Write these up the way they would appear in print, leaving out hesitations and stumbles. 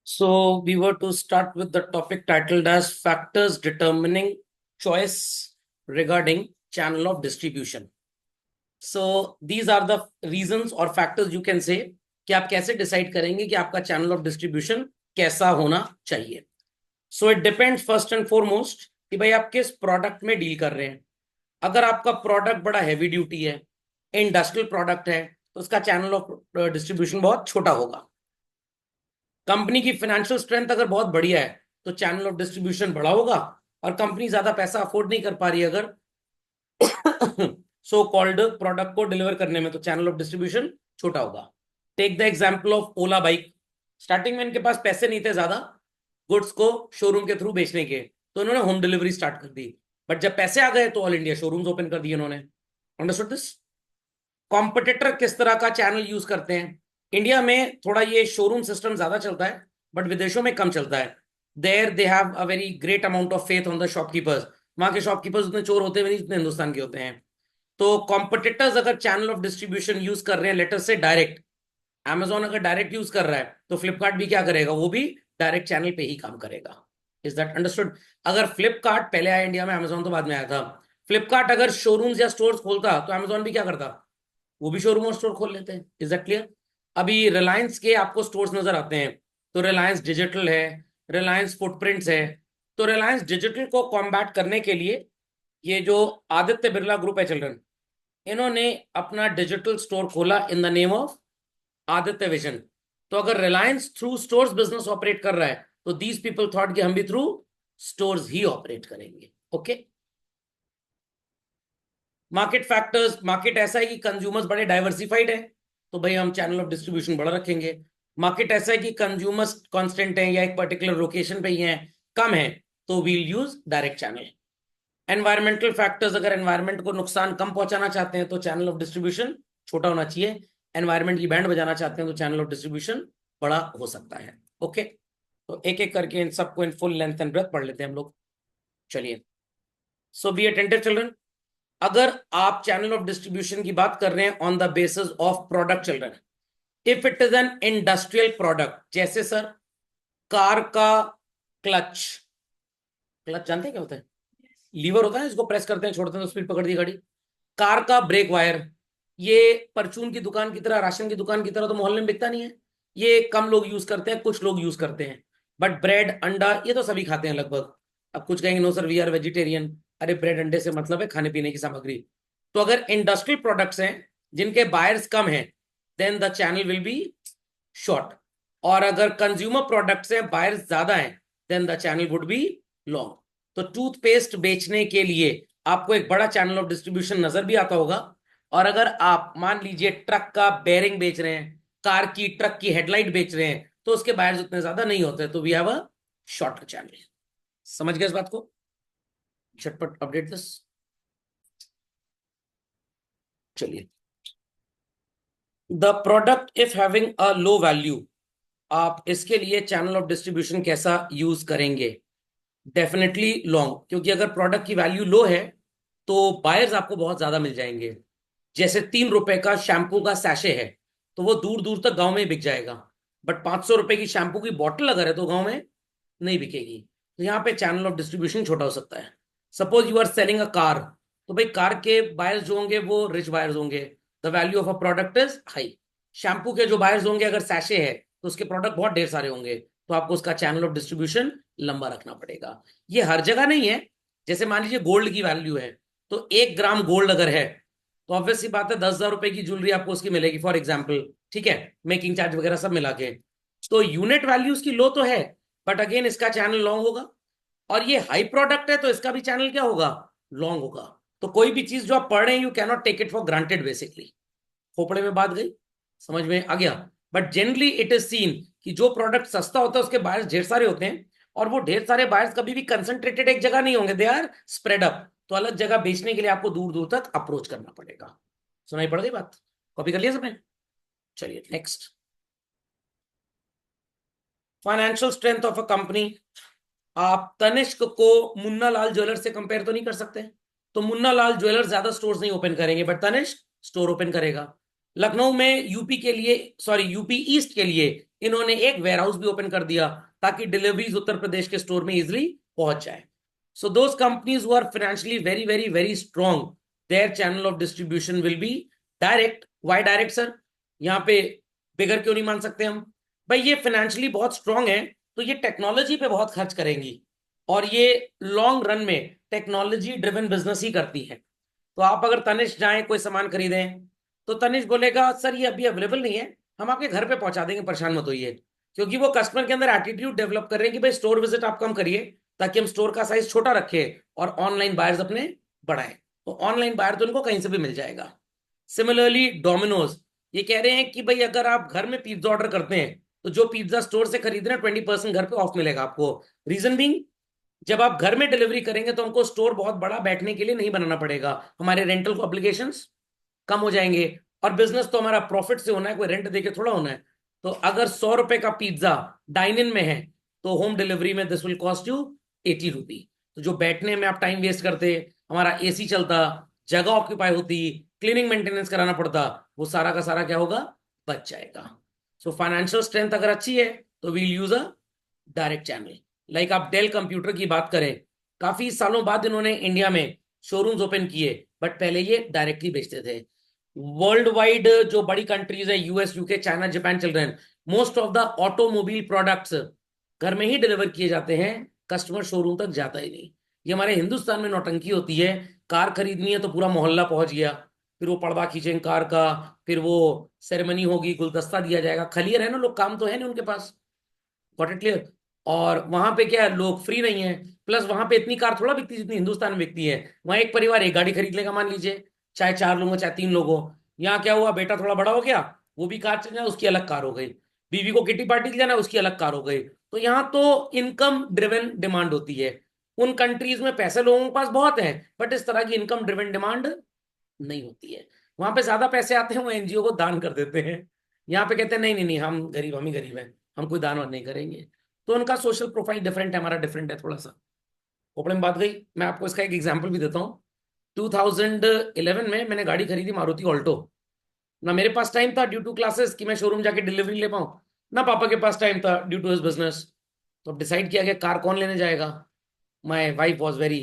So we were to start with the topic titled as factors determining choice regarding channel of distribution. So these are the reasons or factors you can say कि आप कैसे decide करेंगे कि आपका channel of distribution कैसा होना चाहिए. So it depends first and foremost कि भाई आप किस प्रोडक्ट में डील कर रहे हैं. अगर आपका प्रोडक्ट बड़ा हैवी ड्यूटी है, इंडस्ट्रियल प्रोडक्ट है, तो उसका चैनल ऑफ डिस्ट्रीब्यूशन बहुत छोटा होगा. कंपनी की फाइनेंशियल स्ट्रेंथ अगर बहुत बढ़िया है तो चैनल ऑफ डिस्ट्रीब्यूशन बड़ा होगा. और कंपनी ज्यादा पैसा अफोर्ड नहीं कर पा रही अगर सो कॉल्ड प्रोडक्ट को डिलीवर करने में, तो चैनल ऑफ डिस्ट्रीब्यूशन छोटा होगा. Take the example of Ola bike. Starting में इनके पास पैसे नहीं थे ज्यादा गुड्स को शोरूम के थ्रू बेचने के, तो इन्होंने होम डिलीवरी स्टार्ट कर दी. बट जब पैसे आ गए तो ऑल इंडिया शोरूम्स ओपन कर दिए इन्होंने. Understood this. कॉम्पिटिटर किस तरह का चैनल यूज करते हैं? इंडिया में थोड़ा ये शोरूम सिस्टम ज्यादा चलता है, बट विदेशों में कम चलता है. There they have a very great amount of faith on the shopkeepers. वहां के शॉपकीपर्स उतने चोर होते हैं नहीं जितने हिंदुस्तान के होते हैं. तो कॉम्पिटिटर्स अगर चैनल ऑफ डिस्ट्रीब्यूशन यूज कर रहे हैं, लेटर से डायरेक्ट Amazon अगर डायरेक्ट यूज कर रहा है, तो फ्लिपकार्ट भी क्या करेगा? वो भी डायरेक्ट चैनल पे ही काम करेगा. Is that understood? अगर फ्लिपकार्ट पहले आया इंडिया में, Amazon तो बाद में आया था. फ्लिपकार्ट अगर शोरूम्स या स्टोर्स खोलता तो Amazon भी क्या करता? वो भी शोरूम और स्टोर खोल लेते हैं. Is that clear? अभी रिलायंस के आपको स्टोर्स नजर आते हैं, तो रिलायंस डिजिटल है, रिलायंस फुटप्रिंट्स है. तो रिलायंस डिजिटल को कॉम्बैट करने के लिए ये जो आदित्य बिरला ग्रुप है चिल्ड्रन, इन्होंने अपना डिजिटल स्टोर खोला in the name of Aditya vision. तो अगर Reliance through stores business operate कर रहा है, तो दीज पीपल थॉट कि हम भी थ्रू स्टोर्स ही ऑपरेट करेंगे. ओके. Market factors. मार्केट ऐसा है कि कंज्यूमर्स बड़े डाइवर्सिफाइड है, तो भाई हम चैनल ऑफ डिस्ट्रीब्यूशन बड़ा रखेंगे. मार्केट ऐसा है कि कंज्यूमर्स कांस्टेंट है या एक पर्टिकुलर लोकेशन पे ही है, कम है, तो we'll use direct channel. Environmental factors. अगर एनवायरमेंट को नुकसान कम पहुंचाना चाहते हैं तो चैनल ऑफ डिस्ट्रीब्यूशन छोटा होना चाहिए. एनवायरमेंट की बैंड बजाना चाहते हैं तो चैनल ऑफ डिस्ट्रीब्यूशन बड़ा हो सकता है. ओके. तो एक एक करके इन सबको in full length and breadth पढ़ लेते हैं हम लोग. चलिए. So be attentive children. अगर आप चैनल ऑफ डिस्ट्रीब्यूशन की बात कर रहे हैं on the basis of product children, if it is an industrial product, जैसे सर कार का क्लच. क्लच जानते हैं क्या होता है? लीवर होता है, इसको प्रेस करते हैं, छोड़ते हैं तो स्पीड पकड़ दी गाड़ी. कार का ब्रेक वायर. ये परचून की दुकान की तरह, राशन की दुकान की तरह तो मोहल्ले में बिकता नहीं है. ये कम लोग यूज करते हैं, कुछ लोग यूज करते हैं. बट ब्रेड अंडा ये तो सभी खाते हैं लगभग. अब कुछ कहेंगे no sir we are vegetarian. अरे ब्रेड अंडे से मतलब है खाने पीने की सामग्री. तो अगर इंडस्ट्रियल प्रोडक्ट्स हैं जिनके बायर्स कम हैं, then the channel will be short. और अगर कंज्यूमर प्रोडक्ट्स हैं, बायर्स ज्यादा हैं, then the channel would be long. तो टूथपेस्ट बेचने के लिए आपको एक बड़ा चैनल ऑफ डिस्ट्रीब्यूशन नजर भी आता होगा. और अगर आप मान लीजिए ट्रक का बेयरिंग बेच रहे हैं, कार की ट्रक की हेडलाइट बेच रहे हैं, तो उसके बायर्स उतने ज्यादा नहीं होते, तो we have a short channel. समझ गए इस बात को? झटपट अपडेट दिस. चलिए. The product if having a low value, आप इसके लिए चैनल ऑफ डिस्ट्रीब्यूशन कैसा यूज करेंगे? Definitely long. क्योंकि अगर प्रोडक्ट की वैल्यू लो है तो बायर्स आपको बहुत ज्यादा मिल जाएंगे. जैसे 3 रुपए का शैम्पू का सैशे है, तो वो दूर दूर तक गांव में ही बिक जाएगा. बट 500 रुपए की शैम्पू की बॉटल अगर है तो गांव में नहीं बिकेगी. तो यहाँ पे चैनल ऑफ डिस्ट्रीब्यूशन छोटा हो सकता है. Suppose you are selling a car, तो भाई कार के बायर्स जो होंगे वो रिच बायर्स होंगे. The value of a product is high. Shampoo के जो बायर्स होंगे, अगर सैशे है तो उसके प्रोडक्ट बहुत ढेर सारे होंगे, तो आपको उसका चैनल ऑफ डिस्ट्रीब्यूशन लंबा रखना पड़ेगा. ये हर जगह नहीं है. जैसे मान लीजिए गोल्ड की वैल्यू है, तो 1 ग्राम गोल्ड अगर है, तो ऑब्वियस सी बात है 10,000 रुपए की ज्वेलरी आपको उसकी मिलेगी फॉर एग्जाम्पल. ठीक है, मेकिंग चार्ज वगैरह सब मिला के. तो यूनिट वैल्यू उसकी लो तो है, बट अगेन इसका चैनल लॉन्ग होगा. और ये हाई प्रोडक्ट है तो इसका भी चैनल क्या होगा? लॉन्ग होगा. तो कोई भी चीज जो आप पढ़ रहे हैं, you cannot take it for granted basically. खोपड़े में बात गई, समझ में आ गया? But generally it is seen कि जो प्रोडक्ट सस्ता होता है उसके बायर्स ढेर सारे होते हैं. और वो ढेर सारे बायर्स कभी भी कंसंट्रेटेड एक जगह नहीं होंगे, दे आर स्प्रेड अप. तो अलग जगह बेचने के लिए आपको दूर दूर तक अप्रोच करना पड़ेगा. सुनाई पड़ गई बात? कॉपी कर लिया सबने? चलिए next. Financial strength of a company. आप तनिष्क को मुन्ना लाल ज्वेलर से कंपेयर तो नहीं कर सकते. तो मुन्ना लाल ज्वेलर ज्यादा स्टोर्स नहीं ओपन करेंगे, बट तनिष्क स्टोर ओपन करेगा. लखनऊ में यूपी के लिए, सॉरी यूपी ईस्ट के लिए इन्होंने एक वेयर हाउस भी ओपन कर दिया ताकि डिलीवरीज उत्तर प्रदेश के स्टोर में इजिली पहुंच जाए. So those companies who are financially very very very strong, their channel of distribution will be direct. Why direct sir? यहाँ पे बिगर क्यों नहीं मान सकते हम? भाई ये फाइनेंशियली बहुत स्ट्रांग है तो ये टेक्नोलॉजी पे बहुत खर्च करेंगी और ये लॉन्ग रन में टेक्नोलॉजी ड्रिवन बिजनेस ही करती है. तो आप अगर तनिष्क जाएं कोई सामान खरीदें तो तनिष्क बोलेगा सर ये अभी अवेलेबल नहीं है, हम आपके घर पे पहुंचा देंगे, परेशान मत होइए. क्योंकि वो कस्टमर के अंदर एटीट्यूड डेवलप कर रहे हैं कि भाई स्टोर विजिट आप कम करिए ताकि हम स्टोर का साइज छोटा रखें और ऑनलाइन बायर्स अपने बढ़ाएं. तो ऑनलाइन बायर तो उनको कहीं से भी मिल जाएगा. सिमिलरली डोमिनोज ये कह रहे हैं कि भाई अगर आप घर में पिज्जा ऑर्डर करते हैं तो जो पिज्जा स्टोर से खरीद रहे हैं 20% घर पे ऑफ मिलेगा आपको. रीजन बीइंग, जब आप घर में डिलीवरी करेंगे तो हमको स्टोर बहुत बड़ा बैठने के लिए नहीं बनाना पड़ेगा, हमारे रेंटल ऑब्लिगेशंस कम हो जाएंगे और बिजनेस तो हमारा प्रॉफिट से होना है, कोई रेंट देके थोड़ा होना है. तो अगर 100 रुपए का पिज्जा डाइन इन में है तो होम डिलीवरी में दिस विल कॉस्ट यू 80 रुपी. तो जो बैठने में आप टाइम वेस्ट करते, हमारा एसी चलता, जगह ऑक्यूपाई होती, क्लीनिंग मेंटेनेंस कराना पड़ता, वो सारा का सारा क्या होगा, बच जाएगा. सो फाइनेंशियल स्ट्रेंथ अगर अच्छी है तो we'll use a direct channel. Like आप डेल कंप्यूटर की बात करें, काफी सालों बाद इन्होंने इंडिया में शोरूम्स ओपन किए बट पहले ये डायरेक्टली बेचते थे. वर्ल्ड वाइड जो बड़ी कंट्रीज है, यूएस, यूके, चाइना, जापान चल रहे हैं, most of the automobile products घर में ही डिलीवर किए जाते हैं, कस्टमर शोरूम तक जाता ही नहीं. ये हमारे हिंदुस्तान में नौटंकी होती है, कार खरीदनी है तो पूरा मोहल्ला पहुंच गया, फिर वो पड़वा खींचेंगे कार का, फिर वो सेरेमनी होगी, गुलदस्ता दिया जाएगा, खलियर है ना लोग, काम तो है नहीं उनके पास. Got it clear? और वहां पे क्या है, लोग फ्री नहीं है, प्लस वहां पे इतनी कार थोड़ा बिकती जितनी हिंदुस्तान में बिकती है. वहां एक परिवार एक गाड़ी खरीद लेगा मान लीजिए, चाहे 4 लोग हो चाहे 3 लोग हो. यहाँ क्या हुआ, बेटा थोड़ा बड़ा हो गया, वो भी कार चल जाए, उसकी अलग कार हो गई. बीवी को किटी पार्टी के जाना, उसकी अलग कार हो गई. तो यहाँ तो इनकम ड्रिवन डिमांड होती है. उन कंट्रीज में पैसे लोगों के पास बहुत है बट इस तरह की इनकम ड्रिवन डिमांड नहीं होती है. वहां पे ज्यादा पैसे आते हैं, वो एनजीओ को दान कर देते हैं. यहाँ पे कहते हैं नहीं नहीं नहीं, हम गरीब, हम ही गरीब हैं, हम कोई दान वान नहीं करेंगे. तो उनका सोशल प्रोफाइल डिफरेंट है, हमारा डिफरेंट है थोड़ा सा. कपड़े में बात गई. मैं आपको इसका एक एग्जांपल भी देता हूँ. 2011 में मैंने गाड़ी खरीदी मारुति ऑल्टो. ना मेरे पास टाइम था ड्यू टू क्लासेस कि मैं शोरूम जाके डिलीवरी ले पाऊँ, ना पापा के पास टाइम था ड्यू टू हिज बिजनेस. तो अब डिसाइड किया गया कार कौन लेने जाएगा. My wife was very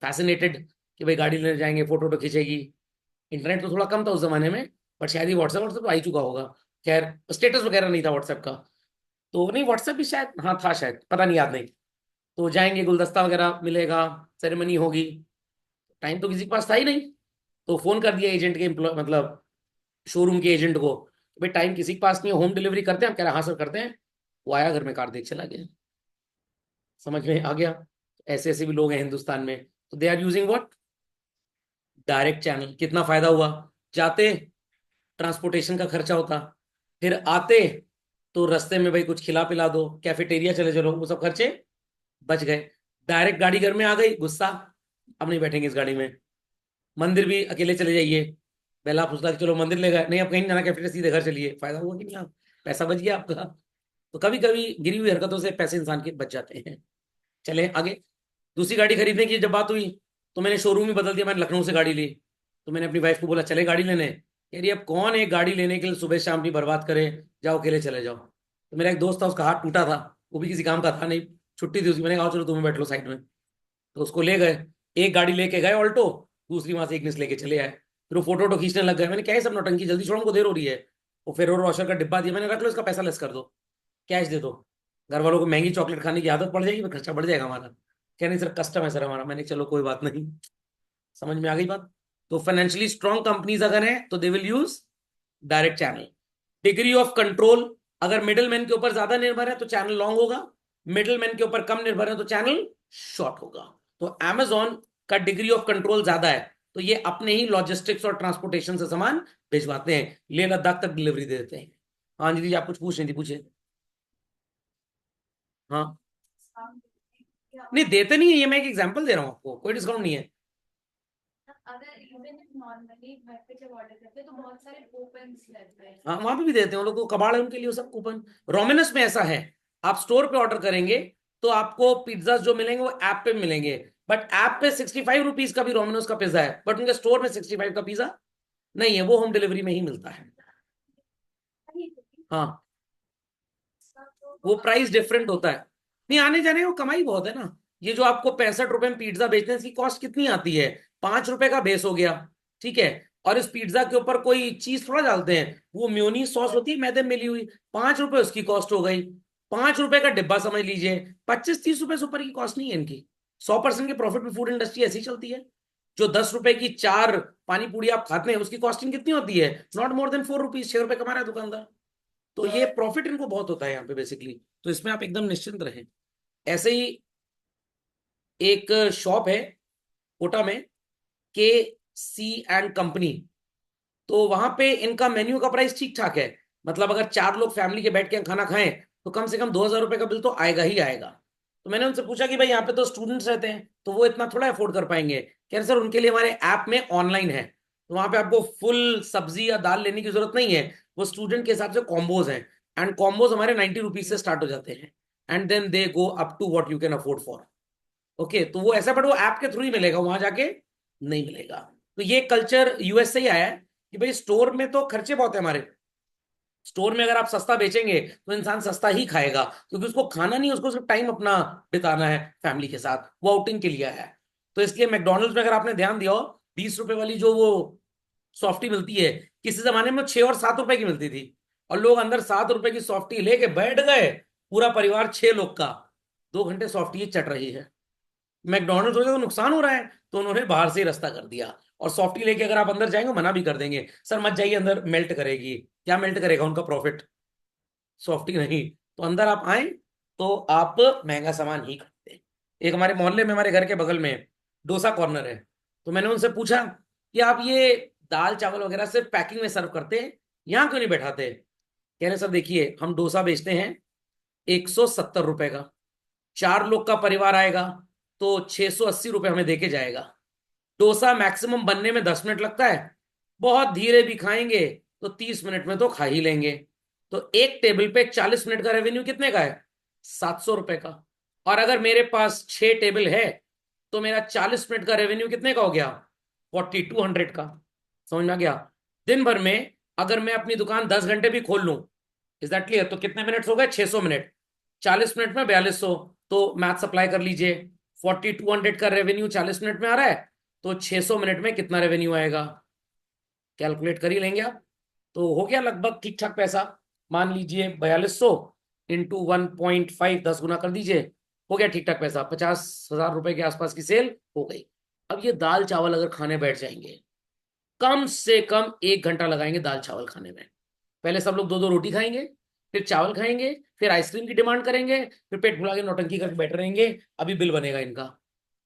fascinated कि भाई गाड़ी लेने जाएंगे, फोटो वोटो खींचेगी. इंटरनेट तो थोड़ा कम था उस जमाने में, बट शायद ही व्हाट्सएप व्हाट्सएप तो आ ही चुका होगा. खैर स्टेटस वगैरह नहीं था व्हाट्सएप का. तो नहीं, व्हाट्सएप भी शायद हाँ था, शायद पता नहीं, याद नहीं. तो जाएंगे, गुलदस्ता वगैरह मिलेगा, सेरेमनी होगी. टाइम तो किसी के पास था ही नहीं. तो फोन कर दिया एजेंट के एम्प्लॉय, मतलब शोरूम के एजेंट को, भाई टाइम किसी के पास नहीं है, होम डिलीवरी करते हैं? हम कह रहे हैं हाँ सर करते हैं. वो आया, घर में कार देख चला गया. समझ में आ गया? ऐसे ऐसे भी लोग हैं हिंदुस्तान में. तो they are using what, direct channel. कितना फायदा हुआ, जाते ट्रांसपोर्टेशन का खर्चा होता, फिर आते तो रास्ते में भाई कुछ खिला पिला दो, कैफेटेरिया चले चलो, वो सब खर्चे बच गए. डायरेक्ट गाड़ी घर में आ गई, गुस्सा, अब नहीं बैठेंगे इस गाड़ी में. मंदिर भी अकेले चले जाइए, पहला पूछता कि चलो मंदिर ले गए, नहीं अब कहीं नहीं जाना, कैफेटेरिया सीधे घर चलिए. फायदा हुआ कि नहीं, आप पैसा बच गया आपका. तो कभी कभी गिरी हुई हरकतों से पैसे इंसान के बच जाते हैं. चले आगे. दूसरी गाड़ी खरीदने की जब बात हुई तो मैंने शोरूम ही बदल दिया, मैंने लखनऊ से गाड़ी ली. तो मैंने अपनी वाइफ को बोला चले गाड़ी लेने. कह रही अब कौन एक गाड़ी लेने के लिए सुबह शाम भी बर्बाद करे, जाओ अकेले चले जाओ. तो मेरा एक दोस्त था, उसका हाथ टूटा था, वो भी किसी काम का था नहीं, छुट्टी थी उसकी. मैंने कहा चलो तुम्हें बैठ लो साइड में. तो उसको ले गए, एक गाड़ी लेके गए ऑल्टो, दूसरी वहां से इग्निस लेके चले आए. फिर वो फोटो वोटो खींचने लग गए. मैंने क्या है सब नौटंकी, जल्दी छोड़ो, हमको देर हो रही है. वो फेरो रोशर का डिब्बा दिया, मैंने रख लो, इसका पैसा लेस कर दो, कैश दे दो. घर वालों को महंगी चॉकलेट खाने की आदत पड़ जाएगी, फिर खर्चा बढ़ जाएगा हमारा. क्या नहीं सर, कस्टम है सर हमारा. मैंने चलो कोई बात नहीं. समझ में आ गई बात? तो फाइनेंशियली स्ट्रॉन्ग कंपनीज अगर हैं तो they will use direct channel. Degree of control, अगर मिडिल मैन के ऊपर ज्यादा निर्भर है तो चैनल लॉन्ग होगा, मिडिल मैन के ऊपर कम निर्भर है तो चैनल शॉर्ट होगा. तो अमेजोन का डिग्री ऑफ कंट्रोल ज्यादा है तो ये अपने ही लॉजिस्टिक्स और ट्रांसपोर्टेशन से सामान भिजवाते हैं, लेह लद्दाख तक डिलीवरी दे देते हैं. हाँ जी, आप कुछ पूछ रही थी, पूछे. हाँ, नहीं देते नहीं है, ये मैं एक एग्जांपल दे रहा हूँ आपको, कोई डिस्काउंट नहीं है. अगर इवन नॉर्मली घर पे जब ऑर्डर करते हैं तो बहुत सारे कूपन्स रहते हैं। हाँ वहां पे भी देते हैं, वो लोग को कबाड़ है उनके लिए वो सब कूपन. रोमिनस में ऐसा है, आप स्टोर पे ऑर्डर करेंगे तो आपको पिज्जा जो मिलेंगे वो ऐप पे मिलेंगे, बट ऐप पे 65 रुपीज का भी रोमिनोस का पिज्जा है, बट उनके स्टोर में 65 का पिज्जा नहीं है, वो होम डिलीवरी में ही मिलता है। हाँ, वो प्राइस डिफरेंट होता है। नहीं, आने जाने की वो कमाई बहुत है ना। ये जो आपको 65 रुपए में पिज्जा बेचते हैं, इसकी कॉस्ट कितनी आती है? 5 रुपए का बेस हो गया, ठीक है। और इस पिज्जा के ऊपर कोई चीज थोड़ा डालते हैं, वो म्योनीज सॉस होती है मैदे में मिली हुई। 5 रुपए उसकी कॉस्ट हो गई। 5 रुपए का डिब्बा समझ लीजिए, 25-30 रुपए से ऊपर की कॉस्ट नहीं है इनकी। 100% के प्रॉफिट में फूड इंडस्ट्री ऐसी चलती है। जो 10 रुपए की 4 पानी पूरी आप खाते हैं, उसकी कॉस्टिंग कितनी होती है? Not more than 4 rupees. 6 रुपए कमा रहा है दुकानदार। तो ये प्रॉफिट इनको बहुत होता है यहाँ पे बेसिकली। तो इसमें आप एकदम निश्चिंत रहें। ऐसे ही एक शॉप है कोटा में, KC&कंपनी। तो वहां पे इनका मेन्यू का प्राइस ठीक ठाक है। मतलब अगर 4 लोग फैमिली के बैठ के खाना खाएं, तो कम से कम 2,000 रुपए का बिल तो आएगा ही आएगा। तो मैंने उनसे पूछा कि भाई यहाँ पे तो स्टूडेंट्स रहते हैं, तो वो इतना थोड़ा अफोर्ड कर पाएंगे। कह रहे सर उनके लिए हमारे ऐप में ऑनलाइन है, तो वहां पे आपको फुल सब्जी या दाल लेने की जरूरत नहीं है। वो स्टूडेंट के हिसाब से कॉम्बोज हैं। एंड कॉम्बोज हमारे 90 रुपीज से स्टार्ट हो जाते हैं। And then they go up to what you can afford for. Okay, तो वो ऐसा, बट वो ऐप के थ्रू ही मिलेगा, वहां जाके नहीं मिलेगा। तो ये कल्चर यूएस से ही आया है कि भाई स्टोर में तो खर्चे बहुत है हमारे। स्टोर में अगर आप सस्ता बेचेंगे तो इंसान सस्ता ही खाएगा, क्योंकि उसको खाना नहीं, उसको सिर्फ टाइम अपना बिताना है फैमिली के साथ, वो आउटिंग के लिए आया है। तो इसलिए मैकडोनल्ड्स में अगर आपने ध्यान दिया हो, 20 रुपए वाली जो वो सॉफ्टी मिलती है, किसी जमाने में 6 और 7 रुपए की मिलती थी। और लोग अंदर 7 रुपए की सॉफ्टी लेके बैठ गए, पूरा परिवार 6 लोग का, 2 घंटे सॉफ्टी चट रही है। मैकडोनल्ड्स हो तो नुकसान हो रहा है, तो उन्होंने बाहर से ही रास्ता कर दिया। और सॉफ्टी लेके अगर आप अंदर जाएंगे, मना भी कर देंगे, सर मत जाइए अंदर, मेल्ट करेगी। क्या मेल्ट करेगा? उनका प्रॉफिट, सॉफ्टी नहीं। तो अंदर आप आए तो आप महंगा सामान ही खाते हैं। एक हमारे मोहल्ले में, हमारे घर के बगल में डोसा कॉर्नर है। तो मैंने उनसे पूछा कि आप ये दाल चावल वगैरह सिर्फ पैकिंग में सर्व करते हैं, यहाँ क्यों नहीं बैठाते? कह रहे सर देखिए, हम डोसा बेचते हैं 170 रुपए का। 4 लोग का परिवार आएगा तो 680 रुपये हमें देके जाएगा। डोसा मैक्सिमम बनने में 10 मिनट लगता है, बहुत धीरे भी खाएंगे तो 30 मिनट में तो खा ही लेंगे। तो एक टेबल पे 40 मिनट का रेवेन्यू कितने का है? 700 रुपए का। और अगर मेरे पास 6 टेबल है, तो मेरा 40 मिनट का रेवेन्यू कितने का हो गया? 4,200 का। समझ में आ गया? दिन भर में अगर मैं अपनी दुकान 10 घंटे भी खोल लूं, इज दैट क्लियर, तो कितने मिनट हो गए? 600 मिनट। 40 मिनट में 4200। तो मैथ सप्लाई कर लीजिए। 4,200 का रेवेन्यू 40 मिनट में आ रहा है, तो 600 मिनट में कितना रेवेन्यू आएगा? कैलकुलेट कर ही लेंगे आप। तो हो गया लगभग ठीक ठाक पैसा। मान लीजिए 4200 इंटू 1.5, 10 गुना कर दीजिए। हो गया ठीक ठाक पैसा, 50,000 रुपए के आसपास की सेल हो गई। अब ये दाल चावल अगर खाने बैठ जाएंगे, कम से कम 1 घंटा लगाएंगे दाल चावल खाने में। पहले सब लोग 2-2 रोटी खाएंगे, फिर चावल खाएंगे, फिर आइसक्रीम की डिमांड करेंगे, फिर पेट फुला के नौटंकी करके बैठे रहेंगे। अभी बिल बनेगा इनका।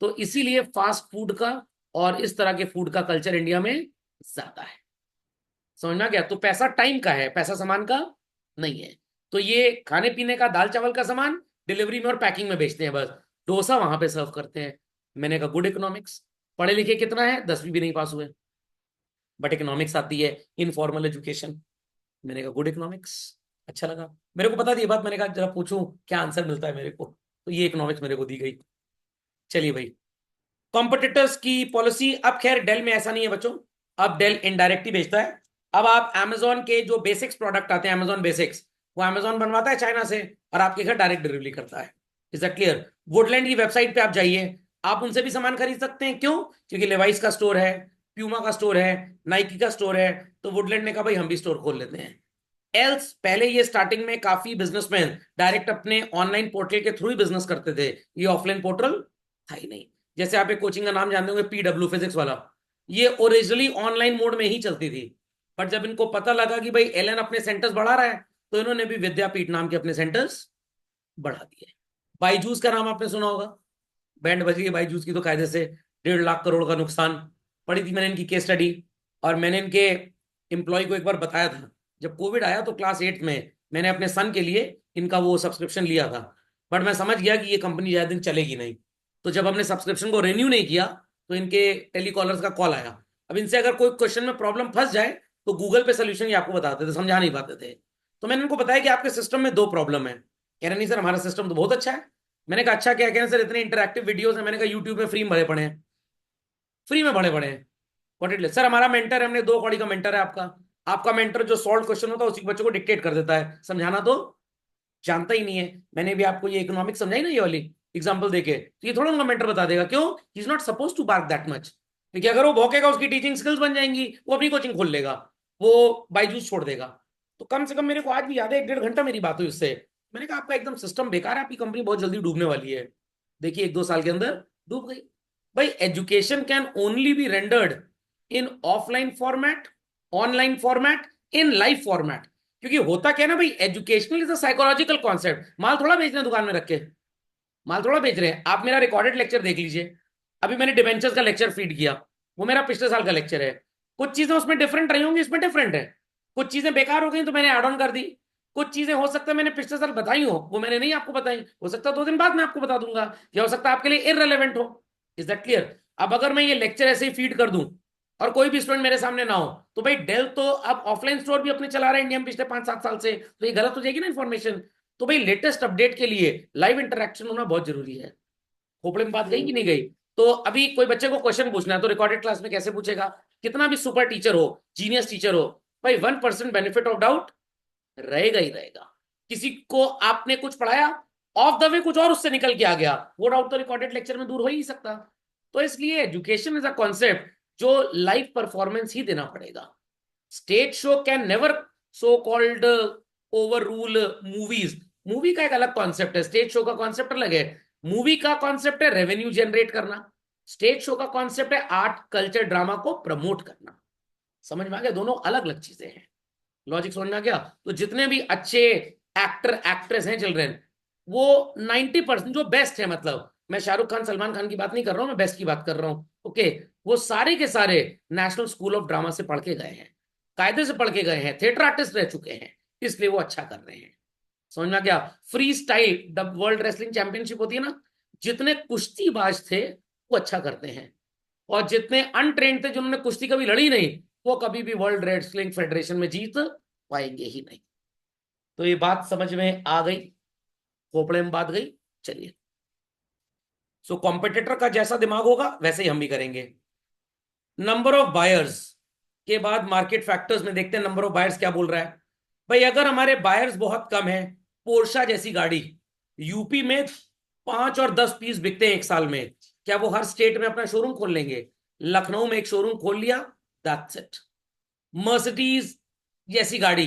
तो इसीलिए फास्ट फूड का और इस तरह के फूड का कल्चर इंडिया में ज्यादा है। समझ में आ गया? तो पैसा टाइम का है, पैसा सामान का नहीं है। तो ये खाने पीने का दाल चावल का सामान डिलीवरी में और पैकिंग में बेचते हैं बस। डोसा वहां पे सर्व करते हैं। मैंने कहा गुड इकोनॉमिक्स। पढ़े लिखे कितना है? 10वीं भी नहीं पास हुए, बट इकोनॉमिक्स आती है, इनफॉर्मल एजुकेशन। मैंने कहा गुड इकोनॉमिक्स। अच्छा लगा, मेरे को पता थी ये बात। मैंने कहा जरा पूछूं क्या आंसर मिलता है मेरे को, तो ये इकोनॉमिक्स मेरे को दी गई। चलिए भाई, कॉम्पिटिटर्स की पॉलिसी। अब खैर डेल में ऐसा नहीं है बच्चों, अब डेल इनडायरेक्ट ही बेचता है। अब आप amazon के जो बेसिक्स प्रोडक्ट आते हैं, amazon बेसिक्स, वो amazon बनवाता है चाइना से, और आपके घर डायरेक्ट डिलीवरी करता है। Is that clear? वुडलैंड की वेबसाइट पे आप जाइए, आप उनसे भी सामान खरीद सकते हैं। क्यों? क्योंकि लेवाइस का स्टोर है, प्यूमा का स्टोर है, नाइकी का स्टोर है। तो वुडलैंड ने कहा भाई हम भी स्टोर खोल लेते हैं। एल्स पहले ये स्टार्टिंग में काफी बिजनेसमैन डायरेक्ट अपने ऑनलाइन पोर्टल के थ्रू ही बिजनेस करते थे, ये ऑफलाइन पोर्टल था ही नहीं। जैसे आप एक कोचिंग का नाम जानते होंगे, PW फिजिक्स वाला, ये ओरिजिनली ऑनलाइन मोड में ही चलती थी। बट जब इनको पता लगा कि भाई एलन अपने सेंटर्स बढ़ा रहा है, तो इन्होंने भी विद्यापीठ नाम के अपने सेंटर्स बढ़ा दिए। बाईजूस का नाम आपने सुना होगा, बैंड बज गई बाईजूस की तो कायदे से 1.5 लाख करोड़ का नुकसान। पढ़ी थी मैंने इनकी केस स्टडी। और मैंने इनके एम्प्लॉय को एक बार बताया था, जब कोविड आया तो क्लास 8 में मैंने अपने सन के लिए इनका वो सब्सक्रिप्शन लिया था। बट मैं समझ गया कि ये कंपनी ज्यादा दिन चलेगी नहीं। तो जब हमने सब्सक्रिप्शन को रिन्यू नहीं किया, तो इनके टेलीकॉलर्स का कॉल आया। अब इनसे अगर कोई क्वेश्चन में प्रॉब्लम फंस जाए, तो गूगल पे सोल्यूशन ये आपको बताते थे, समझा नहीं पाते थे। तो मैंने इनको बताया कि आपके सिस्टम में 2 प्रॉब्लम है। कह रहे नहीं सर हमारा सिस्टम तो बहुत अच्छा है। मैंने कहा अच्छा क्या? कह रहे सर इतने इंटरैक्टिव वीडियोस हैं। मैंने कहा यूट्यूब में फ्री में भरे पड़े हैं, फ्री में भरे पड़े हैं। क्वांटिटी सर हमारा मेंटर है, हमने 2 कौड़ी का मेंटर है आपका। आपका मेंटर जो सॉल्व क्वेश्चन होता है उसी बच्चों को डिक्टेट कर देता है, समझाना तो जानता ही नहीं है। मैंने भी आपको ये इकोनॉमिक्स समझाई ना, ये वाली एग्जांपल देके, तो ये थोड़ा उनका मेंटर बता देगा, क्यों, he is not suppose to bark that much. क्योंकि अगर वो भौंकेगा उसकी टीचिंग स्किल्स बन जाएंगी, वो अपनी कोचिंग खोल लेगा, वो बायजूस छोड़ देगा। तो कम से कम मेरे को आज भी याद है, 1-1.5 घंटा मेरी बात हुई उससे। मैंने कहा आपका एकदम सिस्टम बेकार है, आपकी कंपनी बहुत जल्दी डूबने वाली है। देखिए 1-2 साल के अंदर डूब गई। भाई education can only be rendered in offline format, online format, in live format. क्योंकि होता क्या है ना भाई, educational is a psychological concept. माल थोड़ा बेच रहे हैं दुकान में रख के, माल थोड़ा बेच रहे हैं। आप मेरा रिकॉर्डेड लेक्चर देख लीजिए, अभी मैंने डिबेंचर्स का लेक्चर फीड किया, वो मेरा पिछले साल का लेक्चर है। कुछ चीजें उसमें डिफरेंट रही होंगी, इसमें डिफरेंट है। कुछ चीजें बेकार हो गई तो मैंने एड ऑन कर दी। कुछ चीजें हो सकता है मैंने पिछले साल बताई हो, वो मैंने नहीं आपको बताई, हो सकता है 2 दिन बाद मैं आपको बता दूंगा, या हो सकता है आपके लिए इररेलेवेंट हो। Is that clear? अब अगर मैं ये लेक्चर ऐसे ही फीड कर दूं और कोई भी स्टूडेंट मेरे सामने ना हो, तो भाई डेल तो अब ऑफलाइन स्टोर भी अपने चला रहे हैं इंडिया में पिछले 5-7 साल से, तो ये गलत हो जाएगी ना इन्फॉर्मेशन। तो भाई लेटेस्ट अपडेट के लिए लाइव इंटरेक्शन होना बहुत जरूरी है। खोपड़े में बात गई कि नहीं गई? तो अभी कोई बच्चे को क्वेश्चन पूछना है तो रिकॉर्डेड क्लास में कैसे पूछेगा? कितना भी सुपर टीचर हो, जीनियस टीचर हो, भाई 1% बेनिफिट ऑफ डाउट रहेगा ही रहेगा। किसी को आपने कुछ पढ़ाया, ऑफ द वे कुछ और उससे निकल के आ गया, वो डाउट तो रिकॉर्डेड लेक्चर में दूर हो ही नहीं सकता। तो इसलिए एजुकेशन इज अ कॉन्सेप्ट जो लाइव परफॉर्मेंस ही देना पड़ेगा। Stage show can never so called over rule movies. Movie का एक अलग कॉन्सेप्ट है, स्टेज शो का कॉन्सेप्ट अलग है। मूवी का कॉन्सेप्ट है रेवेन्यू जनरेट करना, स्टेज शो का कॉन्सेप्ट है आर्ट कल्चर ड्रामा को प्रमोट करना। समझ में आ गया? दोनों अलग अलग चीजें हैं। लॉजिक समझ में आ गया? तो जितने भी अच्छे एक्टर एक्ट्रेस हैं चिल्ड्रन, वो 90% जो बेस्ट है, मतलब मैं शाहरुख खान सलमान खान की बात नहीं कर रहा हूं, मैं बेस्ट की बात कर रहा हूं, ओके। वो सारे के सारे नेशनल स्कूल ऑफ ड्रामा से पढ़ के गए हैं, कायदे से पढ़ के गए हैं, थिएटर आर्टिस्ट रह चुके हैं, इसलिए वो अच्छा कर रहे हैं। समझ में आ गया? Free style world wrestling championship होती है ना, जितने कुश्तीबाज थे वो अच्छा करते हैं, और जितने अनट्रेंड थे जिन्होंने कुश्ती कभी लड़ी नहीं, वो कभी भी वर्ल्ड रेसलिंग फेडरेशन में जीत पाएंगे ही नहीं। तो ये बात समझ में आ गई? खोपड़े में बात गई? चलिए, सो कॉम्पिटिटर का जैसा दिमाग होगा वैसे ही हम भी करेंगे। नंबर ऑफ बायर्स के बाद मार्केट फैक्टर्स में देखते हैं नंबर ऑफ बायर्स क्या बोल रहा है। भाई अगर हमारे बायर्स बहुत कम है, पोर्शा जैसी गाड़ी यूपी में 5 और 10 पीस बिकते हैं एक साल में, क्या वो हर स्टेट में अपना शोरूम खोल लेंगे? लखनऊ में एक शोरूम खोल लिया, दैट्स इट। मर्सिडीज जैसी गाड़ी,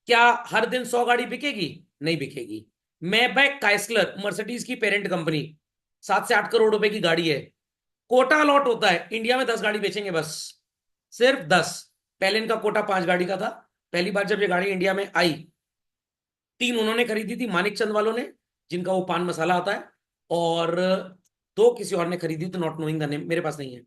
क्या हर दिन 100 गाड़ी बिकेगी? नहीं बिकेगी। मैबैक काइसलर मर्सिडीज की पेरेंट कंपनी, 7 से 8 करोड़ रुपए की गाड़ी है। कोटा लॉट होता है, इंडिया में 10 गाड़ी बेचेंगे बस, सिर्फ 10। पहले इनका कोटा 5 गाड़ी का था। पहली बार जब ये गाड़ी इंडिया में आई, 3 उन्होंने खरीदी थी मानिक चंद वालों ने, जिनका वो पान मसाला आता है, और 2 किसी और ने खरीदी, तो नॉट नोइंग द नेम, मेरे पास नहीं है।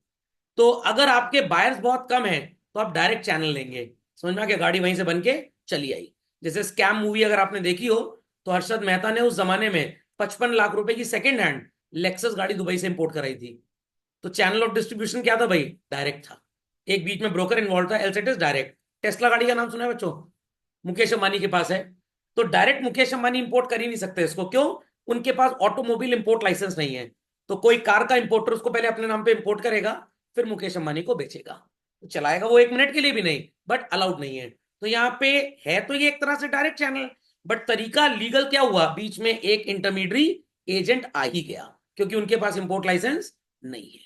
तो अगर आपके बायर्स बहुत कम है तो आप डायरेक्ट चैनल लेंगे। समझ में आ गया? गाड़ी वहीं से बन के चली आई। जैसे स्कैम मूवी अगर आपने देखी हो, तो हर्षद मेहता ने उस जमाने में 55 लाख रुपए की सेकंड हैंड लेक्सस गाड़ी दुबई से इंपोर्ट कराई थी। तो चैनल ऑफ डिस्ट्रीब्यूशन क्या था भाई? डायरेक्ट था। एक बीच में ब्रोकर इन्वॉल्व था, एलसेटिस डायरेक्ट। टेस्ला गाड़ी का नाम सुना है बच्चों? मुकेश अंबानी के पास है। तो डायरेक्ट मुकेश अंबानी इंपोर्ट कर ही नहीं सकते इसको, क्यों? उनके पास ऑटोमोबाइल इंपोर्ट लाइसेंस नहीं है। तो कोई कार का इंपोर्टर उसको पहले अपने नाम पे इंपोर्ट करेगा, फिर मुकेश अंबानी को बेचेगा। तो चलाएगा वो 1 मिनट के लिए भी नहीं, बट अलाउड नहीं है। तो यहाँ पे है तो ये एक तरह से डायरेक्ट चैनल, बट तरीका लीगल क्या हुआ, बीच में एक इंटरमीडियरी एजेंट आ ही गया, क्योंकि उनके पास इंपोर्ट लाइसेंस नहीं है।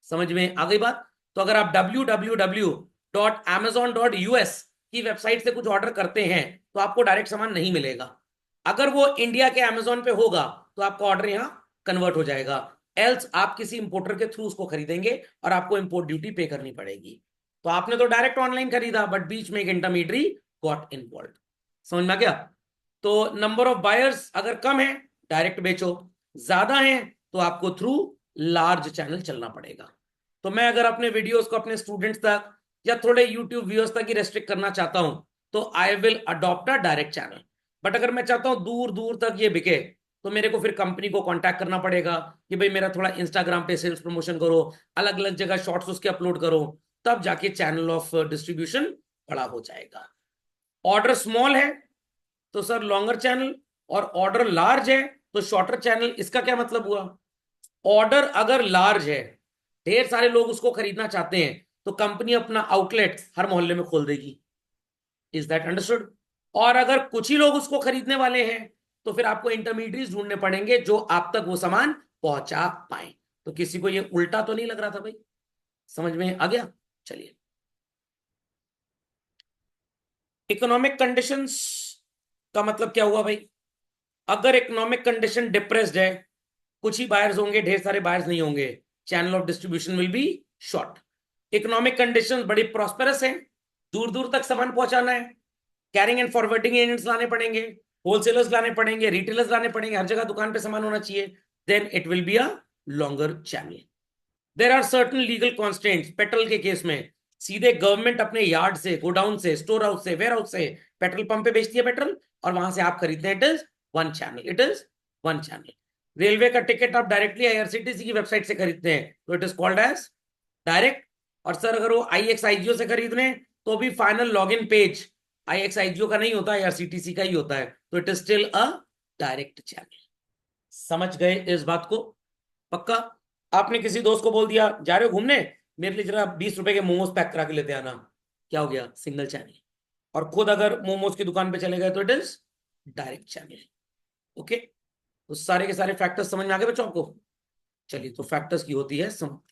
समझ में आ गई बात? तो अगर आप www.amazon.us की वेबसाइट से कुछ ऑर्डर करते हैं तो आपको डायरेक्ट सामान नहीं मिलेगा। अगर वो इंडिया के अमेजोन पे होगा तो आपका ऑर्डर यहां कन्वर्ट हो जाएगा, एल्स आप किसी इंपोर्टर के थ्रू उसको खरीदेंगे और आपको इंपोर्ट ड्यूटी पे करनी पड़ेगी। तो आपने तो डायरेक्ट ऑनलाइन खरीदा, बट बीच में एक इंटरमीडियरी गॉट इन्वॉल्व। समझ में आ गया? तो नंबर ऑफ बायर्स अगर कम है, डायरेक्ट बेचो, ज्यादा है तो आपको थ्रू लार्ज चैनल चलना पड़ेगा। तो मैं अगर अपने वीडियोस को अपने स्टूडेंट्स तक या थोड़े यूट्यूब व्यूअर्स तक ही रेस्ट्रिक्ट करना चाहता हूं, तो I will adopt a direct channel. But अगर मैं चाहता हूं दूर दूर तक ये बिके, तो मेरे को फिर कंपनी को कांटेक्ट करना पड़ेगा कि भाई मेरा थोड़ा इंस्टाग्राम पे सेल्स प्रमोशन करो, अलग अलग जगह शॉर्ट्स उसके अपलोड करो, तब जाके चैनल ऑफ डिस्ट्रीब्यूशन बड़ा हो जाएगा। ऑर्डर स्मॉल है तो सर लॉन्गर चैनल, और ऑर्डर लार्ज है तो शॉर्टर चैनल। इसका क्या मतलब हुआ? ऑर्डर अगर लार्ज है, ढेर सारे लोग उसको खरीदना चाहते हैं, तो कंपनी अपना आउटलेट हर मोहल्ले में खोल देगी। Is that understood? और अगर कुछ ही लोग उसको खरीदने वाले हैं तो फिर आपको इंटरमीडिएट ढूंढने पड़ेंगे जो आप तक वो सामान पहुंचा पाए। तो किसी को ये उल्टा तो नहीं लग रहा था भाई? समझ में आ गया? चलिए, इकोनॉमिक कंडीशंस का मतलब क्या हुआ भाई? अगर इकोनॉमिक कंडीशन डिप्रेस्ड है, कुछ ही बायर्स होंगे, ढेर सारे बायर्स नहीं होंगे, channel of distribution will be short. Economic conditions बड़ी प्रॉस्पेरस है, दूर दूर तक सामान पहुंचाना है, कैरिंग एंड फॉरवर्डिंग एजेंट्स लाने पड़ेंगे, होलसेलर्स लाने पड़ेंगे, रिटेलर्स लाने पड़ेंगे, हर जगह दुकान पे सामान होना चाहिए, then it will be a longer channel. There are certain legal constants. Petrol के केस में सीधे गवर्नमेंट अपने यार्ड से, गोडाउन से, स्टोर हाउस से, वेयर हाउस से पेट्रोल पंप पे बेचती है पेट्रोल, और वहां से आप खरीदते हैं। It is one channel, it is one channel. Railway का टिकट आप डायरेक्टली आईआरसीटीसी की वेबसाइट से खरीदते हैं तो it is called as direct. और सर अगर वो आईएक्सआईजीओ से खरीद रहे हैं तो भी फाइनल लॉगिन पेज आईएक्सआईजीओ का नहीं होता, आईआरसीटीसी का ही होता है, तो it is still a direct channel. समझ गए इस बात को? पक्का? आपने किसी दोस्त को बोल दिया जा रहे हो घूमने, मेरे लिए जरा 20 रुपए के मोमोज पैक करा के लेते आना, क्या हो गया? Single channel. और खुद अगर मोमोज की दुकान पे चले गए तो it is direct channel. Okay, तो सारे के सारे फैक्टर्स समझ में आ गए बच्चों आपको? चलिए, तो फैक्टर्स की होती है समाप्ति।